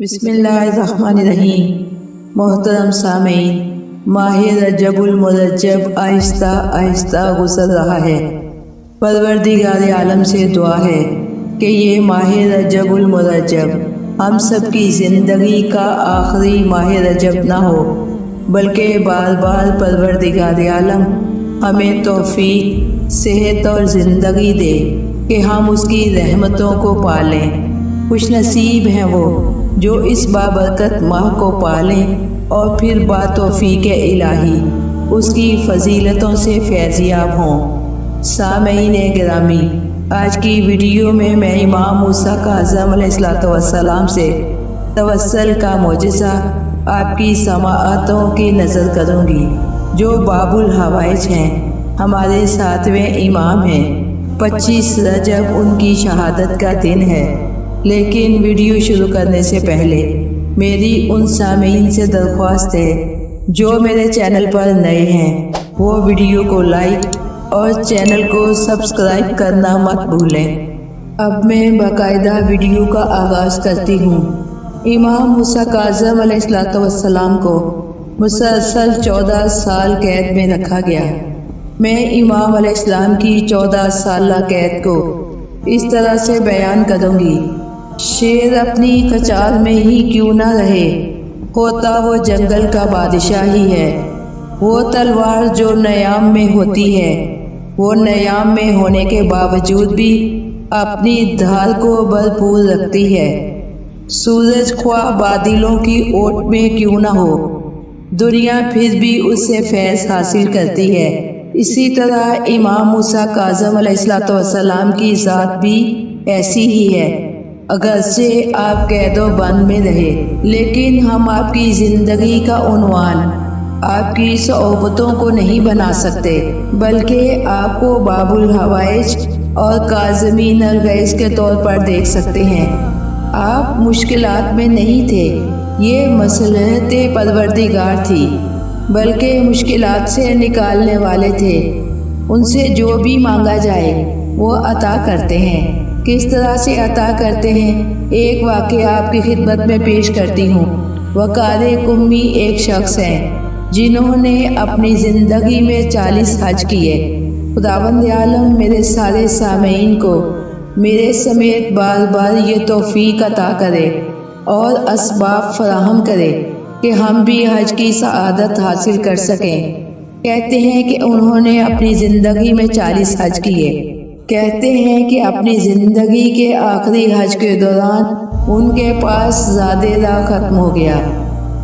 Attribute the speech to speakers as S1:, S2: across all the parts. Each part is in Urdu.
S1: بسم اللہ الرحمن الرحیم۔ محترم سامعین، ماہ رجب المرجب آہستہ آہستہ گزر رہا ہے۔ پروردگار عالم سے دعا ہے کہ یہ ماہ رجب المرجب ہم سب کی زندگی کا آخری ماہ رجب نہ ہو، بلکہ بار بار پروردگار عالم ہمیں توفیق، صحت اور زندگی دے کہ ہم اس کی رحمتوں کو پالیں۔ خوش نصیب ہیں وہ جو اس بابرکت ماہ کو پالیں اور پھر با توفیق الہی اس کی فضیلتوں سے فیضیاب ہوں۔ سامعین گرامی، آج کی ویڈیو میں امام موسیٰ کاظم علیہ السلام سے توسل کا معجزہ آپ کی سماعتوں کی نظر کروں گی، جو باب الحوائج ہیں، ہمارے 7ویں امام ہیں۔ 25 رجب ان کی شہادت کا دن ہے۔ لیکن ویڈیو شروع کرنے سے پہلے میری ان سامعین سے درخواست ہے جو میرے چینل پر نئے ہیں، وہ ویڈیو کو لائک اور چینل کو سبسکرائب کرنا مت بھولیں۔ اب میں باقاعدہ ویڈیو کا آغاز کرتی ہوں۔ امام موسیٰ کاظم علیہ السلام کو مسلسل 14 سال قید میں رکھا گیا۔ میں امام علیہ السلام کی 14 سالہ قید کو اس طرح سے بیان کروں گی: شیر اپنی کچال میں ہی کیوں نہ رہے، ہوتا وہ جنگل کا بادشاہ ہی ہے۔ وہ تلوار جو نیام میں ہوتی ہے، وہ نیام میں ہونے کے باوجود بھی اپنی دھار کو بھرپور رکھتی ہے۔ سورج خواہ بادلوں کی اوٹ میں کیوں نہ ہو، دنیا پھر بھی اس سے فیض حاصل کرتی ہے۔ اسی طرح امام موسیٰ کاظم علیہ السلام کی ذات بھی ایسی ہی ہے۔ اگرچہ آپ قید و بند میں رہے، لیکن ہم آپ کی زندگی کا عنوان آپ کی صحبتوں کو نہیں بنا سکتے، بلکہ آپ کو باب الحوائج اور کاظمین الغیظ کے طور پر دیکھ سکتے ہیں۔ آپ مشکلات میں نہیں تھے، یہ مصلحت پروردگار تھی، بلکہ مشکلات سے نکالنے والے تھے۔ ان سے جو بھی مانگا جائے وہ عطا کرتے ہیں۔ کس طرح سے عطا کرتے ہیں، ایک واقعہ آپ کی خدمت میں پیش کرتی ہوں۔ وقار قمی ایک شخص ہیں جنہوں نے اپنی زندگی میں 40 حج کیے۔ خداوند عالم میرے سارے سامعین کو میرے سمیت بار بار یہ توفیق عطا کرے اور اسباب فراہم کرے کہ ہم بھی حج کی سعادت حاصل کر سکیں۔ کہتے ہیں کہ انہوں نے اپنی زندگی میں 40 حج کیے۔ کہتے ہیں کہ اپنی زندگی کے آخری حج کے دوران ان کے پاس زادِ راہ ختم ہو گیا۔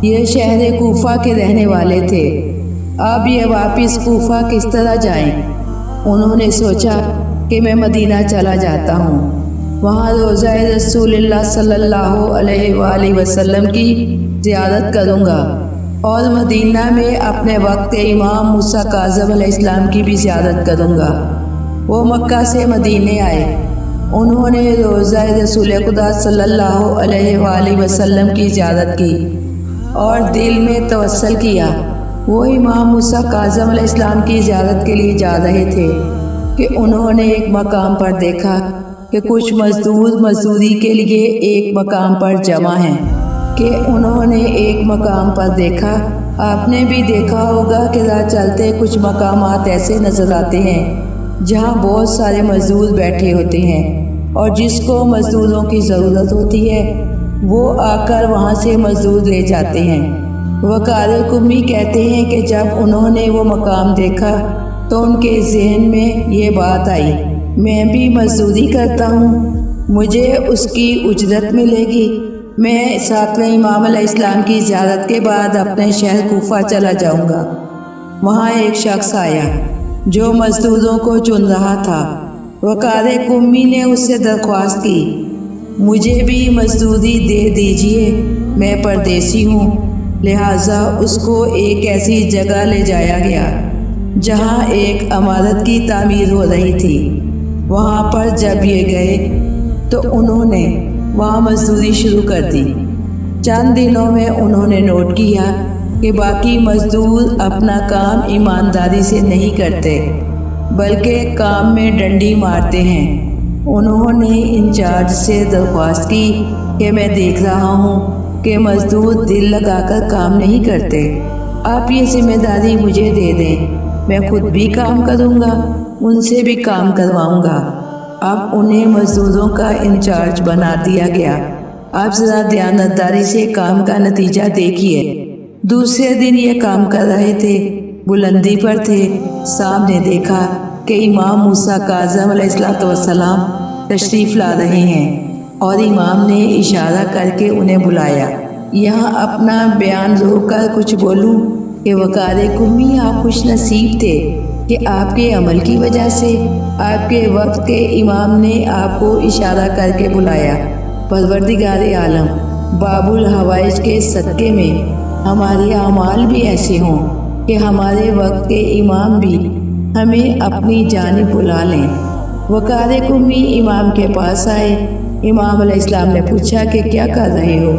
S1: یہ شہر کوفہ کے رہنے والے تھے۔ اب یہ واپس کوفہ کس طرح جائیں؟ انہوں نے سوچا کہ میں مدینہ چلا جاتا ہوں، وہاں روضہ رسول اللہ صلی اللہ علیہ وآلہ وسلم کی زیارت کروں گا، اور مدینہ میں اپنے وقت امام موسیٰ کاظم علیہ السلام کی بھی زیارت کروں گا۔ وہ مکہ سے مدینے آئے۔ انہوں نے روضہ رسول خدا صلی اللہ علیہ وآلہ وسلم کی زیارت کی اور دل میں توسل کیا۔ وہ امام موسیٰ کاظم علیہ السلام کی زیارت کے لیے جا رہے تھے کہ انہوں نے ایک مقام پر دیکھا کہ کچھ مزدور مزدوری کے لیے ایک مقام پر جمع ہیں۔ آپ نے بھی دیکھا ہوگا کہ راہ چلتے کچھ مقامات ایسے نظر آتے ہیں جہاں بہت سارے مزدور بیٹھے ہوتے ہیں، اور جس کو مزدوروں کی ضرورت ہوتی ہے وہ آ کر وہاں سے مزدور لے جاتے ہیں۔ وقار قمی کہتے ہیں کہ جب انہوں نے وہ مقام دیکھا تو ان کے ذہن میں یہ بات آئی، میں بھی مزدوری کرتا ہوں، مجھے اس کی اجرت ملے گی۔ میں 7ویں امام علیہ السلام کی زیارت کے بعد اپنے شہر کوفہ چلا جاؤں گا۔ وہاں ایک شخص آیا جو مزدوروں کو چن رہا تھا۔ وقار قمی نے اس سے درخواست کی، مجھے بھی مزدوری دے دیجیے، میں پردیسی ہوں۔ لہٰذا اس کو ایک ایسی جگہ لے جایا گیا جہاں ایک عمارت کی تعمیر ہو رہی تھی۔ وہاں پر جب یہ گئے تو انہوں نے وہاں مزدوری شروع کر دی۔ چند دنوں میں انہوں نے نوٹ کیا کہ باقی مزدور اپنا کام ایمانداری سے نہیں کرتے، بلکہ کام میں ڈنڈی مارتے ہیں۔ انہوں نے انچارج سے درخواست کی کہ کہ میں دیکھ رہا ہوں کہ مزدور دل لگا کر کام نہیں کرتے۔ آپ یہ ذمہ داری مجھے دے دیں، میں خود بھی کام کروں گا، ان سے بھی کام کرواؤں گا۔ اب انہیں مزدوروں کا انچارج بنا دیا گیا۔ آپ ذرا دیانتداری سے کام کا نتیجہ دیکھیے۔ دوسرے دن یہ کام کر رہے تھے، بلندی پر تھے، سامنے دیکھا کہ امام موسیٰ کاظم علیہ السلام تشریف لا رہے ہیں، اور امام نے اشارہ کر کے انہیں بلایا۔ یہاں اپنا بیان روک کر کچھ بولوں کہ وقار قمی آپ خوش نصیب تھے کہ آپ کے عمل کی وجہ سے آپ کے وقت کے امام نے آپ کو اشارہ کر کے بلایا۔ پروردگار عالم، باب الحوائج کے صدقے میں ہمارے اعمال بھی ایسے ہوں کہ ہمارے وقت کے امام بھی ہمیں اپنی جانب بلا لیں۔ وقار قمی امام کے پاس آئے۔ امام علیہ السلام نے پوچھا کہ کیا کر رہے ہو؟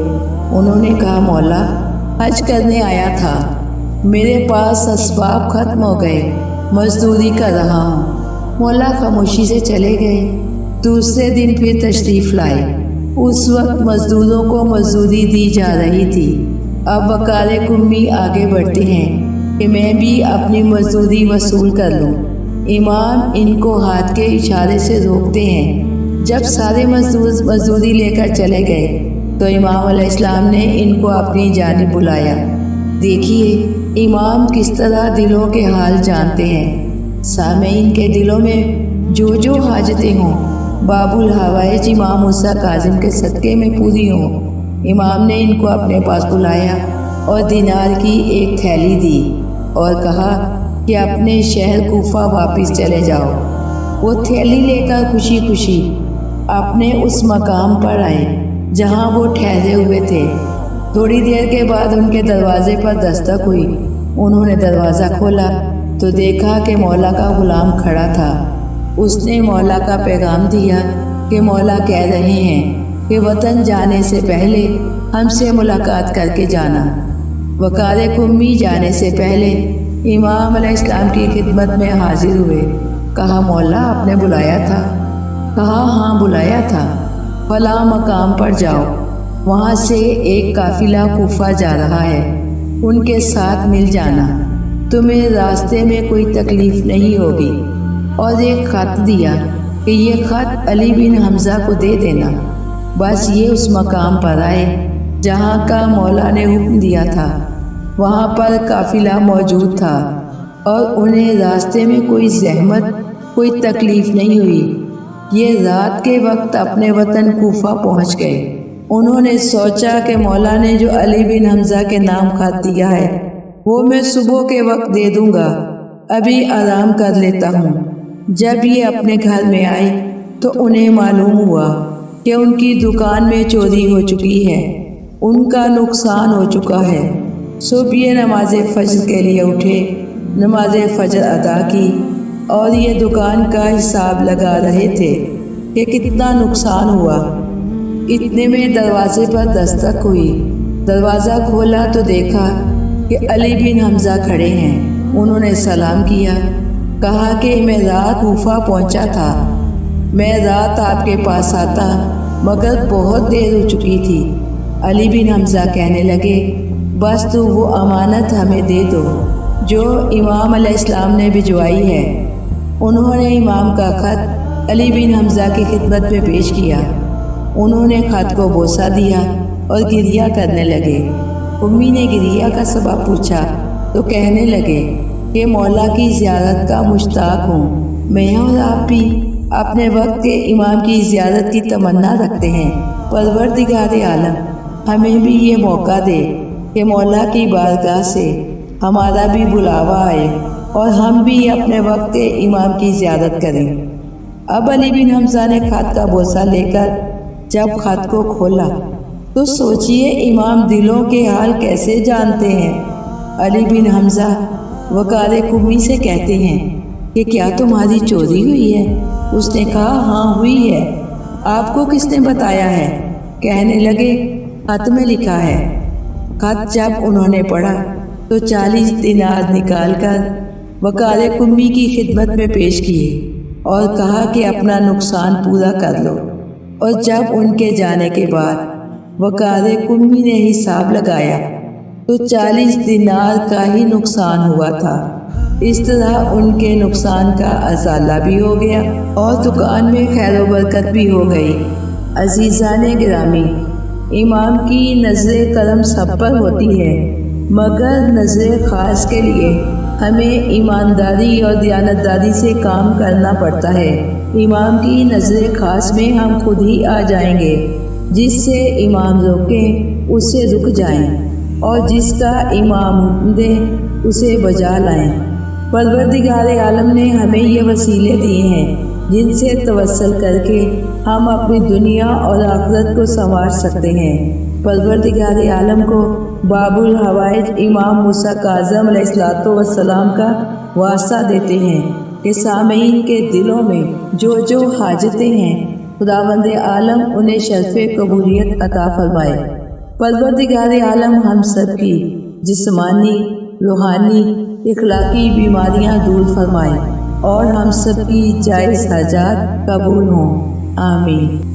S1: انہوں نے کہا مولا، حج کرنے آیا تھا، میرے پاس اسباب ختم ہو گئے، مزدوری کر رہا ہوں۔ مولا خاموشی سے چلے گئے۔ دوسرے دن پھر تشریف لائے۔ اس وقت مزدوروں کو مزدوری دی جا رہی تھی۔ اب وقار قمی آگے بڑھتے ہیں کہ میں بھی اپنی مزدوری وصول کر لوں۔ امام ان کو ہاتھ کے اشارے سے روکتے ہیں۔ جب سارے مزدوری لے کر چلے گئے تو امام علیہ السلام نے ان کو اپنی جانب بلایا۔ دیکھیے امام کس طرح دلوں کے حال جانتے ہیں۔ سامعین کے دلوں میں جو حاجتیں ہوں، باب الحوائج امام موسیٰ کاظم کے صدقے میں پوری ہوں۔ امام نے ان کو اپنے پاس بلایا اور دینار کی ایک تھیلی دی اور کہا کہ اپنے شہر کوفہ واپس چلے جاؤ۔ وہ تھیلی لے کر خوشی خوشی اپنے اس مقام پر آئے جہاں وہ ٹھہرے ہوئے تھے۔ تھوڑی دیر کے بعد ان کے دروازے پر دستک ہوئی۔ انہوں نے دروازہ کھولا تو دیکھا کہ مولا کا غلام کھڑا تھا۔ اس نے مولا کا پیغام دیا کہ مولا کہہ رہے ہیں کہ وطن جانے سے پہلے ہم سے ملاقات کر کے جانا۔ وقار قمی جانے سے پہلے امام علیہ السلام کی خدمت میں حاضر ہوئے۔ کہا مولا آپ نے بلایا تھا؟ کہا ہاں بلایا تھا، فلاں مقام پر جاؤ، وہاں سے ایک قافلہ کوفہ جا رہا ہے، ان کے ساتھ مل جانا، تمہیں راستے میں کوئی تکلیف نہیں ہوگی۔ اور ایک خط دیا کہ یہ خط علی بن حمزہ کو دے دینا۔ بس یہ اس مقام پر آئے جہاں کا مولا نے حکم دیا تھا۔ وہاں پر قافلہ موجود تھا اور انہیں راستے میں کوئی زحمت، کوئی تکلیف نہیں ہوئی۔ یہ رات کے وقت اپنے وطن کوفہ پہنچ گئے۔ انہوں نے سوچا کہ مولا نے جو علی بن حمزہ کے نام خط دیا ہے وہ میں صبح کے وقت دے دوں گا، ابھی آرام کر لیتا ہوں۔ جب یہ اپنے گھر میں آئے تو انہیں معلوم ہوا کہ ان کی دکان میں چوری ہو چکی ہے، ان کا نقصان ہو چکا ہے۔ صبح یہ نماز فجر کے لیے اٹھے، نماز فجر ادا کی اور یہ دکان کا حساب لگا رہے تھے کہ کتنا نقصان ہوا۔ اتنے میں دروازے پر دستک ہوئی۔ دروازہ کھولا تو دیکھا کہ علی بن حمزہ کھڑے ہیں۔ انہوں نے سلام کیا، کہا کہ میں رات کوفہ پہنچا تھا، میں رات آپ کے پاس آتا مگر بہت دیر ہو چکی تھی۔ علی بن حمزہ کہنے لگے بس تو وہ امانت ہمیں دے دو جو امام علیہ السلام نے بھجوائی ہے۔ انہوں نے امام کا خط علی بن حمزہ کی خدمت میں پیش کیا۔ انہوں نے خط کو بوسہ دیا اور گریہ کرنے لگے۔ امی نے گریہ کا سبب پوچھا تو کہنے لگے کہ مولا کی زیارت کا مشتاق ہوں، میں اور آپ بھی اپنے وقت کے امام کی زیارت کی تمنا رکھتے ہیں۔ پروردگار عالم ہمیں بھی یہ موقع دے کہ مولا کی بارگاہ سے ہمارا بھی بلاوا آئے اور ہم بھی اپنے وقت کے امام کی زیارت کریں۔ اب علی بن حمزہ نے خط کا بوسہ لے کر جب خط کو کھولا تو سوچئے امام دلوں کے حال کیسے جانتے ہیں۔ علی بن حمزہ وقار قمی سے کہتے ہیں کہ کیا تمہاری چوری ہوئی ہے؟ اس نے کہا ہاں ہوئی ہے۔ آپ کو کس نے بتایا ہے؟ کہنے لگے خط میں لکھا ہے۔ خط جب انہوں نے پڑھا تو 40 دینار نکال کر وقار قمی کی خدمت میں پیش کیے اور کہا کہ اپنا نقصان پورا کر لو۔ اور جب ان کے جانے کے بعد وقار کمی نے حساب لگایا تو 40 دینار کا ہی نقصان ہوا تھا۔ اس طرح ان کے نقصان کا ازالہ بھی ہو گیا اور دکان میں خیر و برکت بھی ہو گئی۔ عزیزان گرامی، امام کی نظر کرم سب پر ہوتی ہے، مگر نظر خاص کے لیے ہمیں ایمانداری اور دیانتداری سے کام کرنا پڑتا ہے۔ امام کی نظر خاص میں ہم خود ہی آ جائیں گے، جس سے امام روکیں اسے رک جائیں، اور جس کا امام حکم دے اسے بجا لائیں۔ پروردگار عالم نے ہمیں یہ وسیلے دیے ہیں جن سے توسل کر کے ہم اپنی دنیا اور آخرت کو سنوار سکتے ہیں۔ پروردگار عالم کو باب الحوائج امام موسیٰ کاظم علیہ السلام کا واسطہ دیتے ہیں کہ سامعین کے دلوں میں جو جو حاجتیں ہیں خداوند عالم انہیں شرف قبولیت عطا فرمائے۔ پروردگار عالم ہم سب کی جسمانی، روحانی، اخلاقی بیماریاں دور فرمائے اور ہم سب کی جائز حاجات قبول ہوں، آمین۔